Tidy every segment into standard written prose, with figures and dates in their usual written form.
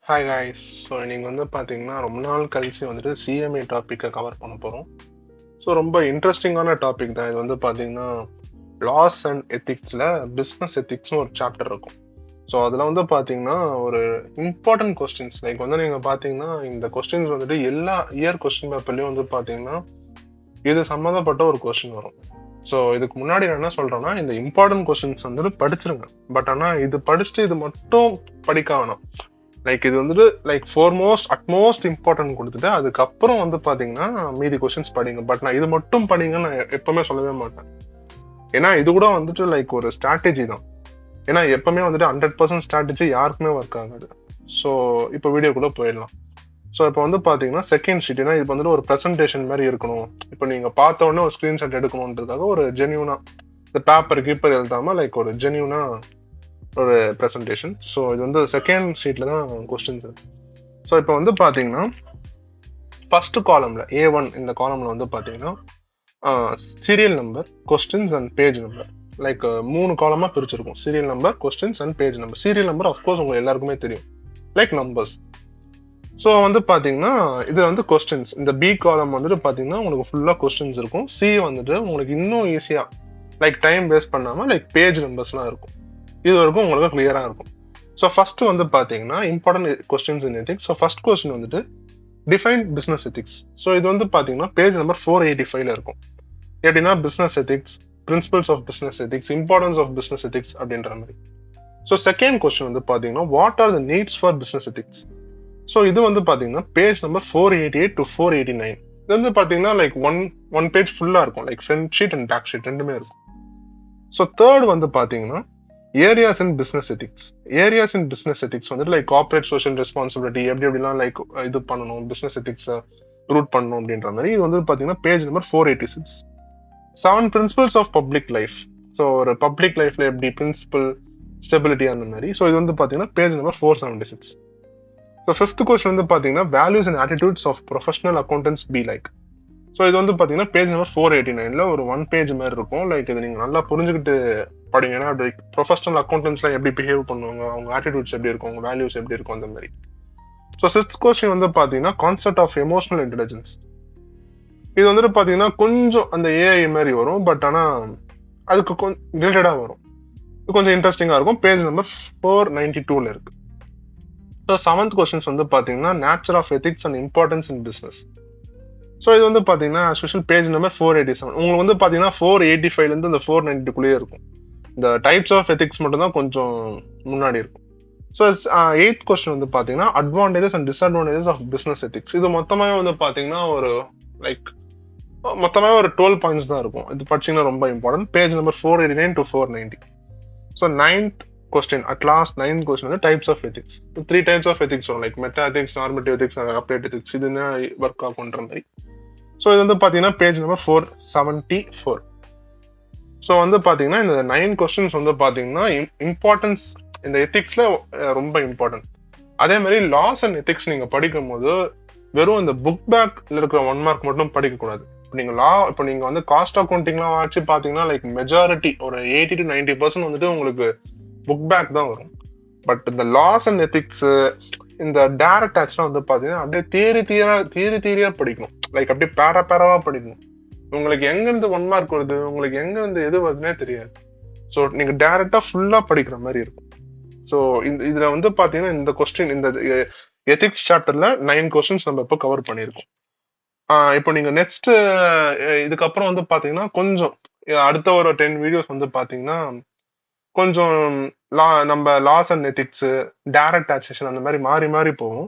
Hi guys. So நீங்கள் பார்த்தீங்கன்னா ரொம்ப நாள் கழிச்சு சிஎம்ஏ டாப்பிக்கை கவர் பண்ண போகிறோம். ஸோ ரொம்ப இன்ட்ரெஸ்டிங்கான டாபிக் தான் இது. பார்த்தீங்கன்னா லாஸ் அண்ட் எத்திக்ஸில் பிஸ்னஸ் எத்திக்ஸ்னு ஒரு சாப்டர் இருக்கும். ஸோ அதில் பார்த்தீங்கன்னா ஒரு இம்பார்ட்டன்ட் கொஸ்டின்ஸ் லைக் நீங்கள் பார்த்தீங்கன்னா இந்த கொஸ்டின்ஸ் எல்லா இயர் கொஸ்டின் பேப்பர்லேயும் பார்த்தீங்கன்னா இது சம்மந்தப்பட்ட ஒரு கொஸ்டின் வரும். ஸோ இதுக்கு முன்னாடி நான் என்ன சொல்கிறேன்னா, இந்த இம்பார்ட்டன்ட் கொஸ்டின்ஸ் படிச்சிருங்க. பட் ஆனால் இது படிச்சுட்டு இது மட்டும் படிக்க வேணாம். லைக் இது லைக் அட்மோஸ்ட் இம்பார்ட்டன்ட் கொடுத்துட்டு அதுக்கப்புறம் பாத்தீங்கன்னா மீதி கொஸ்டின்ஸ் படிங்க. பட் நான் இது மட்டும் படிங்கன்னு நான் எப்பவுமே சொல்லவே மாட்டேன். ஏன்னா இது கூட லைக் ஒரு ஸ்ட்ராட்டஜி தான். ஏன்னா எப்பவுமே 100% ஸ்ட்ராட்டஜி யாருக்குமே ஒர்க் ஆகாது. ஸோ இப்போ வீடியோக்குள்ள போயிடலாம். ஸோ இப்போ பாத்தீங்கன்னா செகண்ட் ஷீட், ஏன்னா இது ஒரு ப்ரெசன்டேஷன் மாதிரி இருக்கணும். இப்போ நீங்க பார்த்த உடனே ஒரு ஸ்கிரீன்ஷாட் எடுக்கணுன்றதுக்காக ஒரு ஜென்யூனா இந்த பேப்பர் கீப்பர் எழுதாம லைக் ஒரு ஜென்யூனா ஒரு ப்ரெசன்டேஷன். ஸோ இது செகண்ட் ஷீட்ல தான் கொஸ்டின்ஸ் இருக்கு. ஸோ இப்போ பார்த்தீங்கன்னா ஃபர்ஸ்ட் காலம்ல A1 இந்த காலம்ல பார்த்தீங்கன்னா serial number, questions and page number, like 3 காலமா பிரிச்சிருக்கும். Serial number, questions and page number. Serial number of course உங்களுக்கு எல்லாருக்குமே தெரியும், லைக் நம்பர்ஸ். ஸோ பார்த்தீங்கன்னா இது கொஸ்டின்ஸ். இந்த பி காலம் பார்த்தீங்கன்னா உங்களுக்கு ஃபுல்லாக கொஸ்டின்ஸ் இருக்கும். சி உங்களுக்கு இன்னும் ஈஸியாக லைக் டைம் வேஸ்ட் பண்ணாமல் லைக் பேஜ் நம்பர்ஸ்லாம் இருக்கும். இது வரைக்கும் உங்களுக்கு கிளியரா இருக்கும். ஸோ ஃபர்ஸ்ட் பார்த்தீங்கன்னா important questions in ethics. So first question define business ethics. So இது பார்த்தீங்கன்னா பேஜ் நம்பர் 485ல இருக்கும். எப்படின்னா business ethics, principles of business ethics, importance of business ethics அப்படின்ற மாதிரி. ஸோ செகண்ட் கொஸ்டின் பார்த்தீங்கன்னா what are the needs for business ethics. So இது பார்த்தீங்கன்னா பேஜ் நம்பர் 488 to 489. இது பார்த்தீங்கன்னா லைக் ஒன் பேஜ் ஃபுல்லாக இருக்கும், like front sheet and back sheet ரெண்டுமே இருக்கும். ஸோ தேர்ட் பார்த்தீங்கன்னா areas in business ethics. Areas in business ethics like corporate social responsibility, எப்படிலாம் லைக் இது பண்ணணும், பிசினஸ் எத்திக்ஸ் ரூட் பண்ணணும் அப்படின்ற மாதிரி. இது பார்த்தீங்கன்னா page number 486. 7 principles of public life. So ஒரு பப்ளிக் லைஃப்ல எப்படி பிரின்சிபல், ஸ்டெபிலிட்டி அந்த மாதிரி. ஸோ இது பார்த்தீங்கன்னா page number 476. So fifth question பார்த்தீங்கன்னா values and attitudes of professional accountants be like. So இது பார்த்தீங்கன்னா பேஜ் நம்பர் 489ல ஒரு 1 பேஜ் மாதிரி இருக்கும். லைக் இது நீங்கள் நல்லா புரிஞ்சுக்கிட்டு படிங்க. ஏன்னா அப்படி ப்ரொஃபஷனல் அக்கௌண்டன்ஸ்லாம் எப்படி பிஹேவ் பண்ணுவாங்க, அவங்க ஆட்டிடியூட்ஸ் எப்படி இருக்கும், அவங்க வேல்யூஸ் எப்படி இருக்கும் அந்த மாதிரி. ஸோ சிக்ஸ்த் கொஸ்டின் பார்த்தீங்கன்னா கான்செப்ட் ஆஃப் எமோஷனல் இன்டெலிஜென்ஸ். இது பார்த்தீங்கன்னா கொஞ்சம் அந்த ஏஐ மாதிரி வரும், பட் ஆனால் அதுக்கு கொஞ்சம் ரிலேட்டடாக வரும். இது கொஞ்சம் இன்ட்ரெஸ்டிங்காக இருக்கும். பேஜ் நம்பர் 492ல இருக்கு. ஸோ செவன்த் கொஸ்டின்ஸ் பார்த்தீங்கன்னா nature of ethics and importance in business. So இது பார்த்தீங்கன்னா ஸ்பெஷல் பேஜ் நம்பர் 487. உங்களுக்கு பார்த்தீங்கன்னா 485லேருந்து இந்த 492குள்ளேயே இருக்கும். இந்த டைப்ஸ் ஆஃப் எத்திக்ஸ் மட்டும் தான் கொஞ்சம் முன்னாடி இருக்கும். ஸோ எய்த் கொஸ்டின் பார்த்தீங்கன்னா advantages and disadvantages of business ethics. இது மொத்தமாகவே பார்த்தீங்கன்னா ஒரு லைக் மொத்தமாகவே ஒரு 12 பாயிண்ட்ஸ் தான் இருக்கும். இது படிச்சிங்கன்னா ரொம்ப important. Page number 489 to 490. So ninth question, at last ninth question types of ethics. 3 types of ethics வரும், like meta ethics, normative ethics, update ethics. இது என்ன ஒர்க் ஆகுன்ற மாதிரி. ஸோ இது பார்த்தீங்கன்னா பேஜ் நம்பர் 474. ஸோ பார்த்தீங்கன்னா இந்த 9 கொஸ்டின்ஸ் பார்த்தீங்கன்னா இம்பார்ட்டன்ஸ் இந்த எத்திக்ஸ்ல ரொம்ப இம்பார்ட்டன்ட். அதே மாதிரி லாஸ் அண்ட் எத்திக்ஸ் நீங்க படிக்கும் போது வெறும் இந்த புக் பேக்ல இருக்கிற 1 மார்க் மட்டும் படிக்க கூடாது. இப்போ நீங்க காஸ்ட் அக்கௌண்டிங்லாம் வச்சு பாத்தீங்கன்னா லைக் மெஜாரிட்டி ஒரு 80 to 90% உங்களுக்கு புக் பேக் தான் வரும். பட் இந்த லாஸ் அண்ட் எத்திக்ஸ், இந்த டைரக்ட் டேக்ஸ்லாம் பாத்தீங்கன்னா அப்படியே தியரியா படிக்கணும். லைக் அப்படியே பேராவா படிக்கணும். உங்களுக்கு எங்க இருந்து 1 மார்க் வருது, உங்களுக்கு எங்க இருந்து எது வருதுன்னே தெரியாது. ஸோ நீங்க டைரக்டா ஃபுல்லா படிக்கிற மாதிரி இருக்கும். ஸோ இதுல பாத்தீங்கன்னா இந்த கொஸ்டின், இந்த எத்திக்ஸ் சாப்டர்ல 9 கொஸ்டின்ஸ் நம்ம இப்போ கவர் பண்ணியிருக்கோம். இப்போ நீங்க நெக்ஸ்ட் இதுக்கப்புறம் பாத்தீங்கன்னா கொஞ்சம் அடுத்த ஒரு 10 வீடியோஸ் பாத்தீங்கன்னா கொஞ்சம் நம்ம laws and ethics, direct taxation அந்த மாதிரி மாறி மாறி போகும்.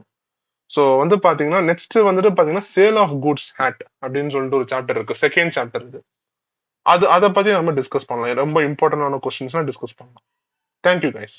ஸோ பாத்தீங்கன்னா நெக்ஸ்ட் பாத்தீங்கன்னா சேல் ஆஃப் குட்ஸ் ஹேட் அப்படின்னு சொல்லிட்டு ஒரு சாப்டர் இருக்கு, செகண்ட் சாப்டர் இது. அதை பத்தி நம்ம டிஸ்கஸ் பண்ணலாம். ரொம்ப இம்பார்ட்டன்டான கொஸ்டின்ஸ்லாம் டிஸ்கஸ் பண்ணலாம். Thank you guys.